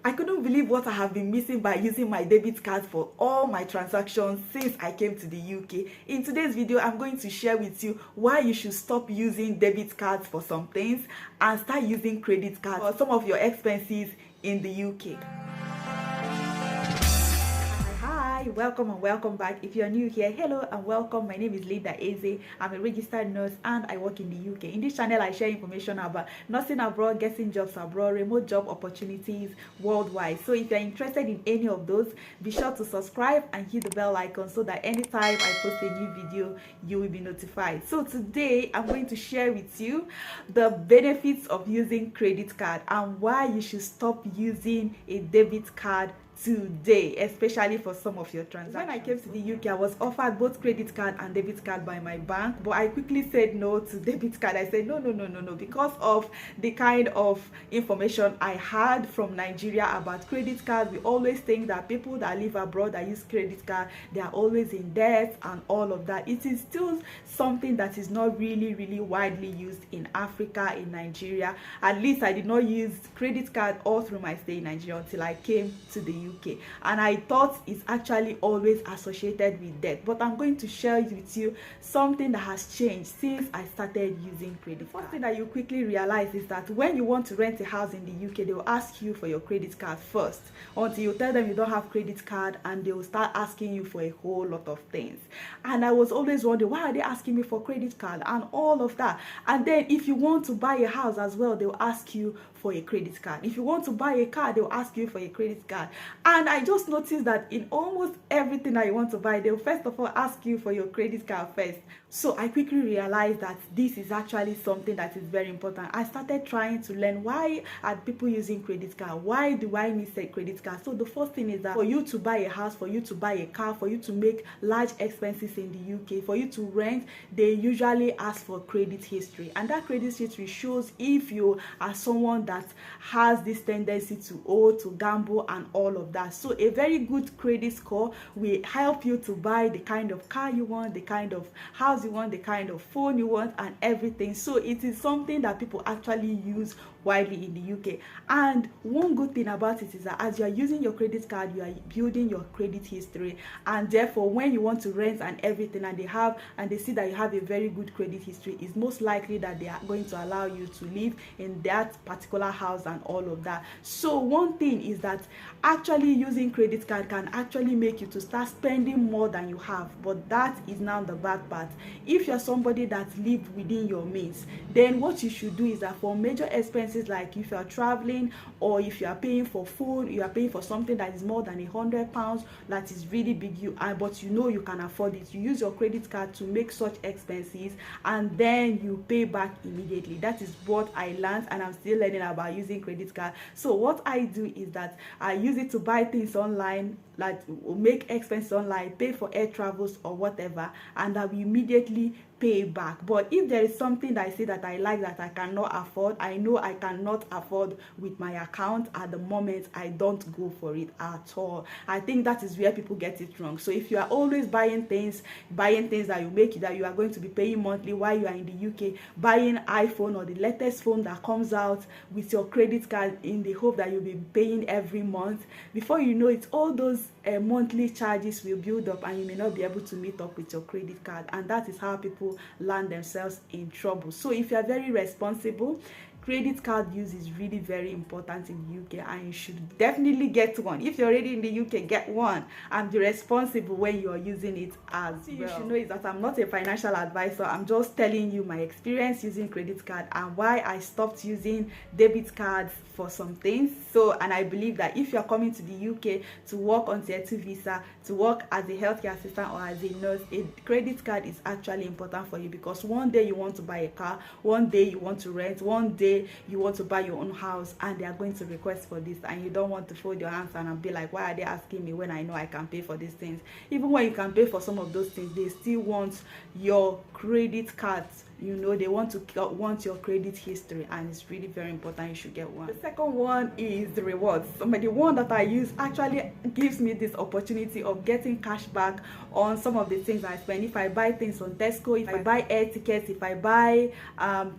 I couldn't believe what I have been missing by using my debit card for all my transactions since I came to the UK. In today's video, I'm going to share with you why you should stop using debit cards for some things and start using credit cards for some of your expenses in the UK. Welcome and welcome back. If you're new here, hello and welcome. My name is Lynda. I'm a registered nurse and I work in the UK. In this channel, I share information about nursing abroad, getting jobs abroad, remote job opportunities worldwide. So if you're interested in any of those, be sure to subscribe and hit the bell icon so that anytime I post a new video, you will be notified. So today, I'm going to share with you the benefits of using credit card and why you should stop using a debit card today, especially for some of your transactions. When I came to the UK, I was offered both credit card and debit card by my bank, but I quickly said no to debit card. I said no, because of the kind of information I had from Nigeria about credit card. We always think that people that live abroad that use credit card, they are always in debt and all of that. It is still something that is not really widely used in Africa, in Nigeria. At least I did not use credit card all through my stay in Nigeria until I came to the UK, and I thought it's actually always associated with debt. But I'm going to share with you something that has changed since I started using credit card. First thing that you quickly realize is that when you want to rent a house in the UK, they will ask you for your credit card first until you tell them you don't have credit card, and they will start asking you for a whole lot of things. And I was always wondering, why are they asking me for credit card and all of that? And then if you want to buy a house as well, they will ask you for a credit card. If you want to buy a car, they'll ask you for a credit card. And I just noticed that in almost everything that you want to buy, they'll first of all ask you for your credit card first. So I quickly realized that this is actually something that is very important. I started trying to learn, why are people using credit card? Why do I need a credit card? So the first thing is that for you to buy a house, for you to buy a car, for you to make large expenses in the UK, for you to rent, they usually ask for credit history. And that credit history shows if you are someone that has this tendency to owe, to gamble and all of that. So a very good credit score will help you to buy the kind of car you want, the kind of house you want, the kind of phone you want and everything. So it is something that people actually use widely in the UK. And one good thing about it is that as you are using your credit card, you are building your credit history, and therefore when you want to rent and everything and they see that you have a very good credit history, it's most likely that they are going to allow you to live in that particular house and all of that. So one thing is that actually using credit card can actually make you to start spending more than you have, but that is now the bad part. If you're somebody that lives within your means, then what you should do is that for major expenses, like if you are traveling or if you are paying for food, you are paying for something that is more than £100 that is really big, but you know you can afford it, you use your credit card to make such expenses and then you pay back immediately. That is what I learned, and I'm still learning about using credit card. So what I do is that I use it to buy things online, like make expenses online, pay for air travels or whatever, and I will immediately pay back. But if there is something that I say that I like that I cannot afford, I know I cannot afford with my account at the moment, I don't go for it at all. I think that is where people get it wrong. So if you are always buying things that you are going to be paying monthly while you are in the UK, buying iPhone or the latest phone that comes out with your credit card in the hope that you'll be paying every month, before you know it, all those monthly charges will build up and you may not be able to meet up with your credit card, and that is how people land themselves in trouble. So if you are very responsible, credit card use is really very important in the UK, and you should definitely get one. If you're already in the UK, get one and be responsible when you are using it as well. You should know is that I'm not a financial advisor. I'm just telling you my experience using credit card and why I stopped using debit cards for some things. So, and I believe that if you're coming to the UK to work on Tier 2 visa, to work as a healthcare assistant or as a nurse, a credit card is actually important for you, because one day you want to buy a car, one day you want to rent, one day you want to buy your own house, and they are going to request for this, and you don't want to fold your hands and be like, why are they asking me when I know I can pay for these things? Even when you can pay for some of those things, they still want your credit cards, you know, they want your credit history, and it's really very important. You should get one. The second one is the rewards. The one that I use actually gives me this opportunity of getting cash back on some of the things I spend. If I buy things on Tesco, if I buy air tickets, if I buy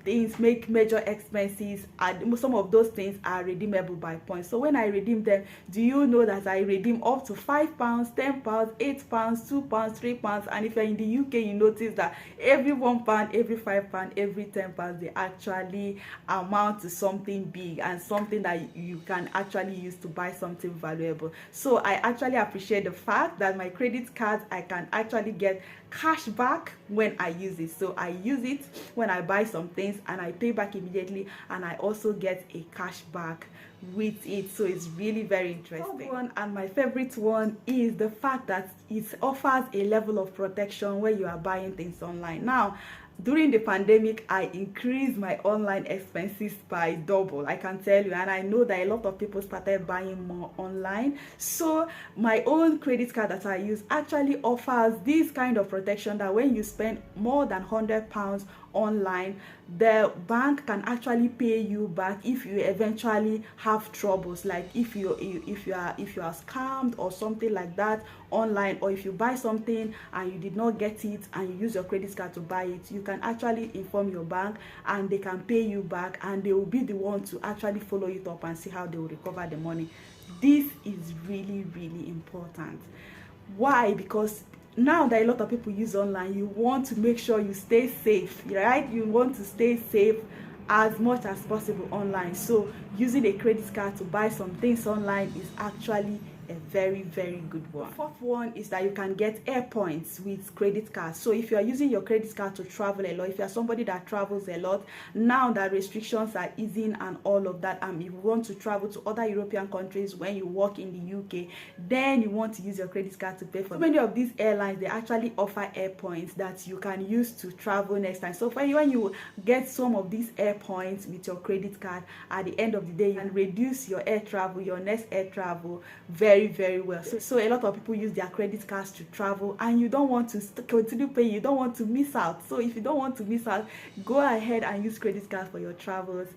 things, make major expenses, and some of those things are redeemable by points. So when I redeem them, do you know that I redeem up to £5, £10, £8, £2, £3? And if you're in the UK, you notice that every £1, every £5, every £10, they actually amount to something big and something that you can actually use to buy something valuable. So I actually appreciate the fact that my credit cards, I can actually get cash back when I use it. So I use it when I buy some things and I pay back immediately, and I also get a cash back with it. So it's really very interesting. One, and my favorite one, is the fact that it offers a level of protection when you are buying things online. Now, during the pandemic, I increased my online expenses by double, I can tell you, and I know that a lot of people started buying more online. So my own credit card that I use actually offers this kind of protection that when you spend more than £100 online, the bank can actually pay you back if you eventually have troubles, like if you are scammed or something like that online, or if you buy something and you did not get it and you use your credit card to buy it, you can actually inform your bank and they can pay you back, and they will be the one to actually follow it up and see how they will recover the money. This is really, really important. Why? Because now that a lot of people use online, you want to make sure you stay safe, right? You want to stay safe as much as possible online. So using a credit card to buy some things online is actually a very, very good one. The fourth one is that you can get air points with credit cards. So if you are using your credit card to travel a lot, if you are somebody that travels a lot, now that restrictions are easing and all of that, if you want to travel to other European countries when you work in the UK, then you want to use your credit card to pay for. So many of these airlines, they actually offer air points that you can use to travel next time. So when you get some of these air points with your credit card, at the end of the day, you can reduce your air travel, your next air travel, very, very well. So a lot of people use their credit cards to travel, and you don't want to continue paying, you don't want to miss out. So if you don't want to miss out, go ahead and use credit cards for your travels,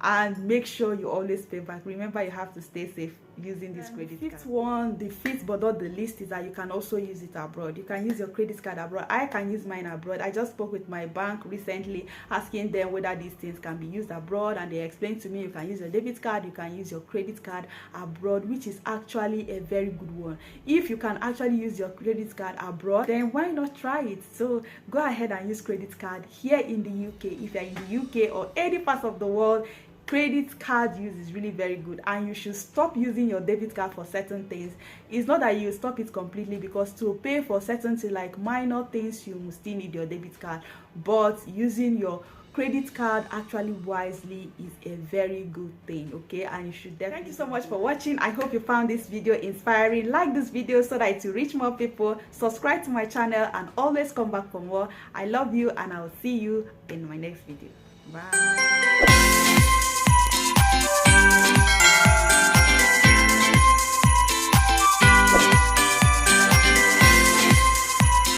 and make sure you always pay back. Remember, you have to stay safe using this credit card. The fifth but not the least, is that you can also use it abroad. You can use your credit card abroad. I can use mine abroad. I just spoke with my bank recently, asking them whether these things can be used abroad, and they explained to me you can use your debit card, you can use your credit card abroad, which is actually a very good one. If you can actually use your credit card abroad, then why not try it? So go ahead and use credit card here in the UK. If you're in the UK or any parts of the world, credit card use is really very good, and you should stop using your debit card for certain things. It's not that you stop it completely, because to pay for certain things like minor things, you still need your debit card, but using your credit card actually wisely is a very good thing, okay? And you should definitely. Thank you so much for watching. I hope you found this video inspiring. Like this video so that it will reach more people. Subscribe to my channel and always come back for more. I love you, and I'll see you in my next video. Bye.